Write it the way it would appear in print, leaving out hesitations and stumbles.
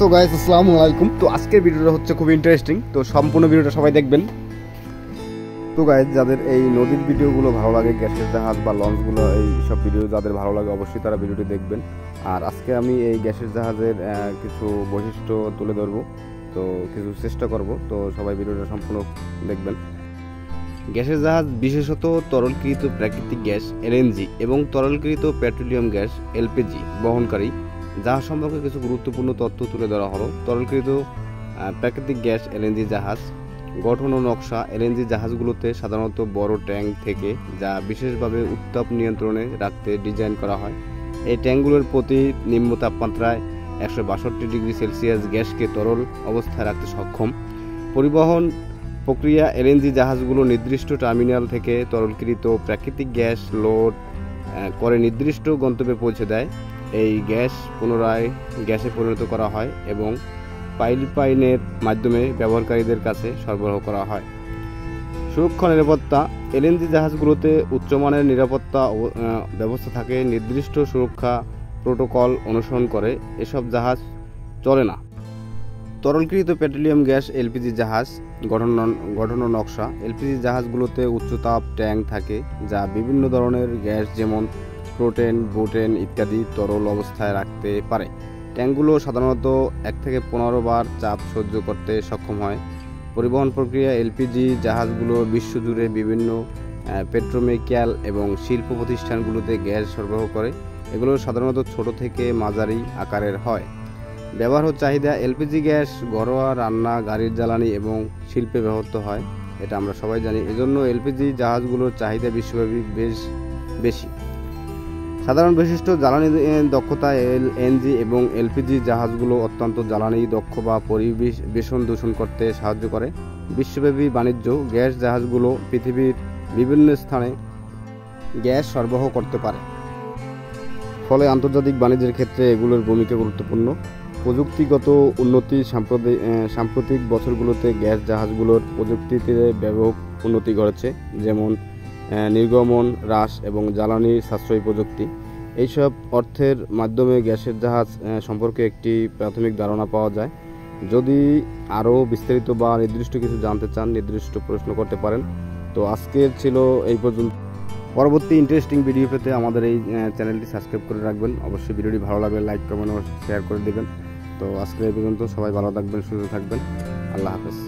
So guys আসসালামু আলাইকুম। তো আজকের ভিডিওটা হচ্ছে খুব ইন্টারেস্টিং, তো সম্পূর্ণ ভিডিওটা সবাই দেখবেন। তো গাইস, যাদের এই নদীর ভিডিওগুলো ভালো লাগে, গ্যাসের জাহাজ বা লঞ্চগুলো, এই সব ভিডিও যাদের ভালো লাগে অবশ্যই তারা ভিডিওটি দেখবেন। আর আজকে আমি এই গ্যাসের জাহাজের কিছু বৈশিষ্ট্য তুলে ধরবো, তো কিছু চেষ্টা করব, তো সবাই ভিডিওটা সম্পূর্ণ দেখবেন। গ্যাসের জাহাজ বিশেষত তরলকৃত প্রাকৃতিক গ্যাস এলএনজি এবং তরলকৃত পেট্রোলিয়াম গ্যাস এলপিজি বহনকারী জাহাজ সম্পর্কে কিছু গুরুত্বপূর্ণ তথ্য তুলে ধরা হলো। তরলকৃত প্রাকৃতিক গ্যাস এলএনজি জাহাজ গঠন ও নকশা। এলএনজি জাহাজগুলোতে সাধারণত বড় ট্যাঙ্ক থেকে, যা বিশেষভাবে উত্তাপ নিয়ন্ত্রণে রাখতে ডিজাইন করা হয়। এই ট্যাঙ্কগুলোর প্রতি নিম্ন তাপমাত্রায় 162 ডিগ্রি সেলসিয়াস গ্যাসকে তরল অবস্থায় রাখতে সক্ষম। পরিবহন প্রক্রিয়া: এলএনজি জাহাজগুলো নির্দিষ্ট টার্মিনাল থেকে তরলকৃত প্রাকৃতিক গ্যাস লোড করে নির্দিষ্ট গন্তব্যে পৌঁছে দেয়। এই গ্যাস পুনরায় গ্যাসে পরিণত করা হয় এবং পাইপলাইনের মাধ্যমে ব্যবহারকারীদের কাছে সরবরাহ করা হয়। সুরক্ষা নিরাপত্তা: এলএনজি জাহাজগুলোতে উচ্চমানের নিরাপত্তা ব্যবস্থা থাকে, নির্দিষ্ট সুরক্ষা প্রোটোকল অনুসরণ করে এসব জাহাজ চলে না। তরলকৃত পেট্রোলিয়াম গ্যাস এলপিজি জাহাজ গঠন ও নকশা। এলপিজি জাহাজগুলোতে উচ্চতাপ ট্যাঙ্ক থাকে, যা বিভিন্ন ধরনের গ্যাস যেমন প্রোটেন, বুটেন ইত্যাদি তরল অবস্থায় রাখতে পারে। ট্যাঙ্কগুলো সাধারণত 1 থেকে 15 বার চাপ সহ্য করতে সক্ষম হয়। পরিবহন প্রক্রিয়া: এলপিজি জাহাজগুলো বিশ্বজুড়ে বিভিন্ন পেট্রোকেমিক্যাল এবং শিল্প প্রতিষ্ঠানগুলোতে গ্যাস সরবরাহ করে। এগুলো সাধারণত ছোট থেকে মাঝারি আকারের হয়। ব্যবহার ও চাহিদা: এলপিজি গ্যাস ঘরোয়া রান্না, গাড়ির জ্বালানি এবং শিল্পে ব্যবহৃত হয়, এটা আমরা সবাই জানি। এজন্য এলপিজি জাহাজগুলোর চাহিদা বিশ্বব্যাপী বেশ বেশি। সাধারণ বৈশিষ্ট্য: জ্বালানি দক্ষতা: এলএনজি এবং এলপিজি জাহাজগুলো অত্যন্ত জ্বালানি দক্ষ বা পরিবেশ দূষণ করতে সাহায্য করে। বিশ্বব্যাপী বাণিজ্য: গ্যাস জাহাজগুলো পৃথিবীর বিভিন্ন স্থানে গ্যাস সরবরাহ করতে পারে, ফলে আন্তর্জাতিক বাণিজ্যের ক্ষেত্রে এগুলোর ভূমিকা গুরুত্বপূর্ণ। প্রযুক্তিগত উন্নতি: সাম্প্রতিক বছরগুলোতে গ্যাস জাহাজগুলোর প্রযুক্তিতে ব্যাপক উন্নতি ঘটেছে, যেমন নির্গমন হ্রাস এবং জ্বালানি সাশ্রয়ী প্রযুক্তি। এইসব অর্থের মাধ্যমে গ্যাসের জাহাজ সম্পর্কে একটি প্রাথমিক ধারণা পাওয়া যায়। যদি আরও বিস্তারিত বা নির্দিষ্ট কিছু জানতে চান, নির্দিষ্ট প্রশ্ন করতে পারেন। তো আজকের ছিল এই পর্যন্ত। পরবর্তী ইন্টারেস্টিং ভিডিও পেতে আমাদের এই চ্যানেলটি সাবস্ক্রাইব করে রাখবেন। অবশ্যই ভিডিওটি ভালো লাগলে লাইক, কমেন্ট ও শেয়ার করে দেবেন। তো আজকে এই পর্যন্ত। সবাই ভালো থাকবেন, সুস্থ থাকবেন। আল্লাহ হাফেজ।